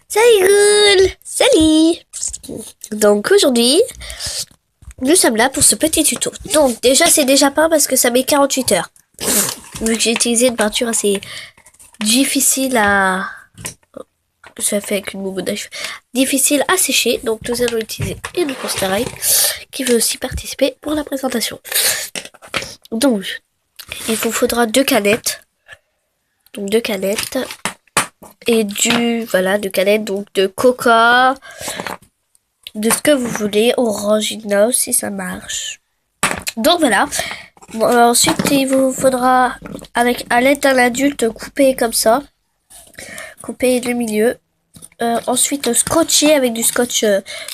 Salut! Salut! Donc aujourd'hui, nous sommes là pour ce petit tuto. Donc déjà, c'est déjà pas parce que ça met 48 heures. Vu que j'ai utilisé une peinture assez difficile à... Ça fait avec une moumoute à cheveux. Difficile à sécher. Donc nous allons utiliser une Monsterite qui veut aussi participer pour la présentation. Donc, il vous faudra 2 canettes. Donc 2 canettes. Et deux canettes, donc de coca, de ce que vous voulez, orangina si ça marche. Donc voilà. Bon, ensuite, il vous faudra, avec à l'aide d'un adulte, couper comme ça. Couper le milieu. Ensuite, scotcher avec du scotch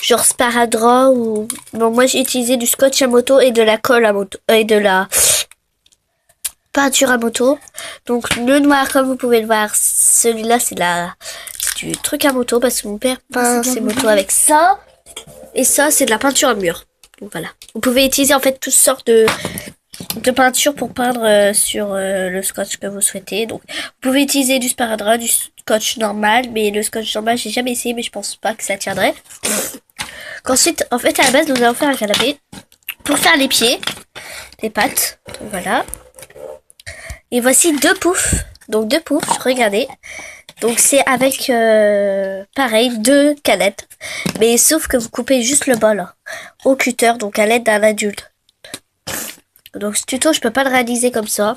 genre sparadrap ou... Bon, moi j'ai utilisé du scotch à moto et de la colle à moto. Et de la peinture à moto. Donc le noir, comme vous pouvez le voir, celui-là c'est du truc à moto parce que mon père peint ses motos avec ça. Et ça c'est de la peinture à mur. Donc voilà. Vous pouvez utiliser en fait toutes sortes de peinture pour peindre sur le scotch que vous souhaitez. Donc vous pouvez utiliser du sparadrap, du scotch normal, mais le scotch normal j'ai jamais essayé, mais je pense pas que ça tiendrait. Ensuite, en fait à la base nous allons faire un canapé pour faire les pieds, les pattes. Donc voilà. Et voici 2 poufs. Donc 2 poufs, regardez. Donc c'est avec, pareil, 2 canettes. Mais sauf que vous coupez juste le bol au cutter, donc à l'aide d'un adulte. Donc ce tuto, je peux pas le réaliser comme ça.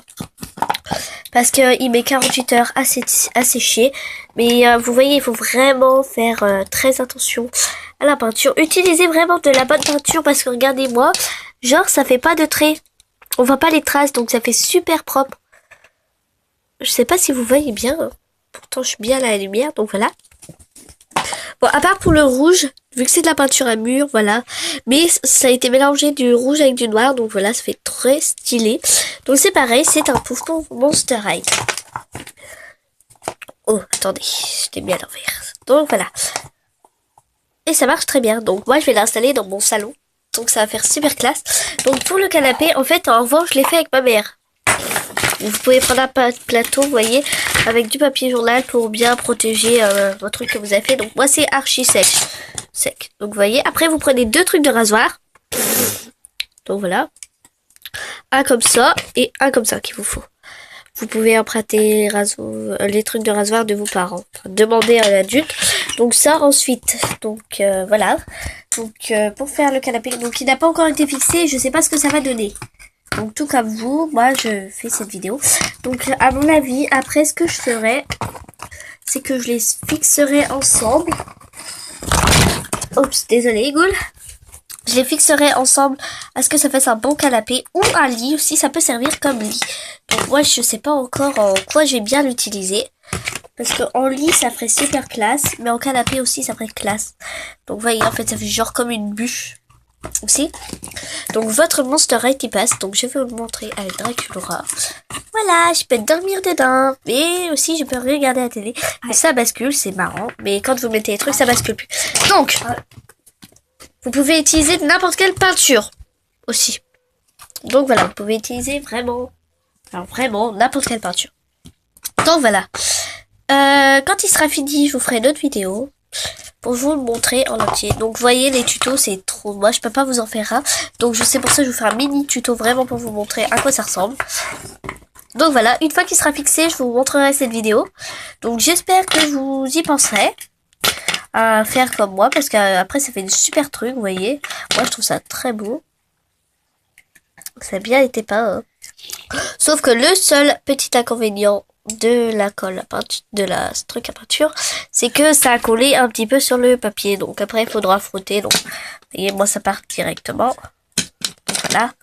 Parce que il met 48 heures à sécher. Mais vous voyez, il faut vraiment faire très attention à la peinture. Utilisez vraiment de la bonne peinture parce que regardez-moi, genre ça fait pas de traits. On voit pas les traces, donc ça fait super propre. Je sais pas si vous voyez bien. Pourtant, je suis bien à la lumière, donc voilà. Bon, à part pour le rouge, vu que c'est de la peinture à mur, voilà. Mais ça a été mélangé du rouge avec du noir, donc voilà, ça fait très stylé. Donc c'est pareil, c'est un pouf pour Monsterite. Oh, attendez, je l'ai mis à l'envers. Donc voilà. Et ça marche très bien. Donc moi, je vais l'installer dans mon salon. Donc ça va faire super classe. Donc pour le canapé, en fait, en revanche, je l'ai fait avec ma mère. Vous pouvez prendre un plateau, vous voyez, avec du papier journal pour bien protéger votre truc que vous avez fait. Donc moi c'est archi sec. Donc vous voyez, après vous prenez 2 trucs de rasoir. Donc voilà. Un comme ça et un comme ça qu'il vous faut. Vous pouvez emprunter les trucs de rasoir de vos parents. Enfin, demandez à l'adulte. Donc ça ensuite. Donc voilà. Donc pour faire le canapé, donc il n'a pas encore été fixé, je sais pas ce que ça va donner. Donc tout comme vous, moi je fais cette vidéo. Donc à mon avis, après ce que je ferai, c'est que je les fixerai ensemble. Oups, désolé Goul. Je les fixerai ensemble à ce que ça fasse un bon canapé ou un lit aussi, ça peut servir comme lit. Donc moi je sais pas encore en quoi je vais bien l'utiliser. Parce que en lit ça ferait super classe, mais en canapé aussi ça ferait classe. Donc vous voyez, en fait ça fait genre comme une bûche. Aussi. Donc votre Monsterite qui passe. Donc je vais vous le montrer avec Draculaura. Voilà, je peux dormir dedans. Mais aussi je peux regarder la télé. Et ça bascule, c'est marrant. Mais quand vous mettez les trucs, ça bascule plus. Donc, vous pouvez utiliser n'importe quelle peinture aussi. Donc voilà, vous pouvez utiliser vraiment, alors vraiment n'importe quelle peinture. Donc voilà. Quand il sera fini, je vous ferai une autre vidéo pour vous le montrer en entier. Donc vous voyez, les tutos c'est trop, moi je peux pas vous en faire un, donc je sais, pour ça je vous fais un mini tuto vraiment pour vous montrer à quoi ça ressemble. Donc voilà, une fois qu'il sera fixé, je vous montrerai cette vidéo. Donc j'espère que vous y penserez à faire comme moi, parce qu'après ça fait une super truc, vous voyez. Moi je trouve ça très beau, ça a bien été peint, hein. Sauf que le seul petit inconvénient de la colle à peinture, ce truc à peinture, c'est que ça a collé un petit peu sur le papier. Donc après il faudra frotter. Donc vous voyez, moi ça part directement. Donc voilà.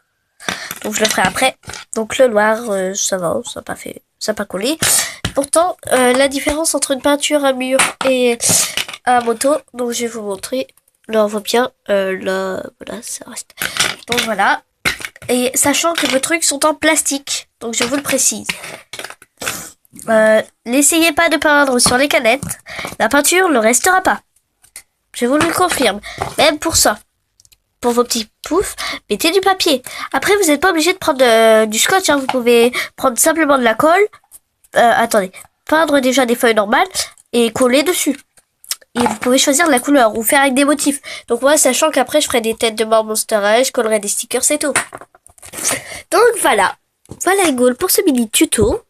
Donc je le ferai après. Donc le noir, ça va, ça n'a pas collé. Pourtant la différence entre une peinture à mur et à moto, donc je vais vous montrer. Là on voit bien, là voilà, ça reste. Donc voilà. Et sachant que vos trucs sont en plastique, donc je vous le précise. N'essayez pas de peindre sur les canettes, la peinture ne restera pas. Je vous le confirme. Même pour ça, pour vos petits poufs, mettez du papier. Après, vous n'êtes pas obligé de prendre du scotch, hein. Vous pouvez prendre simplement de la colle. Attendez, peindre déjà des feuilles normales et coller dessus. Et vous pouvez choisir la couleur ou faire avec des motifs. Donc moi, sachant qu'après, je ferai des têtes de mort Monster High, je collerai des stickers, c'est tout. Donc voilà. Voilà les goals pour ce mini tuto.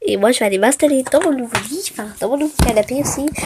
Et moi, je vais aller m'installer dans mon nouveau lit, enfin dans mon nouveau canapé aussi.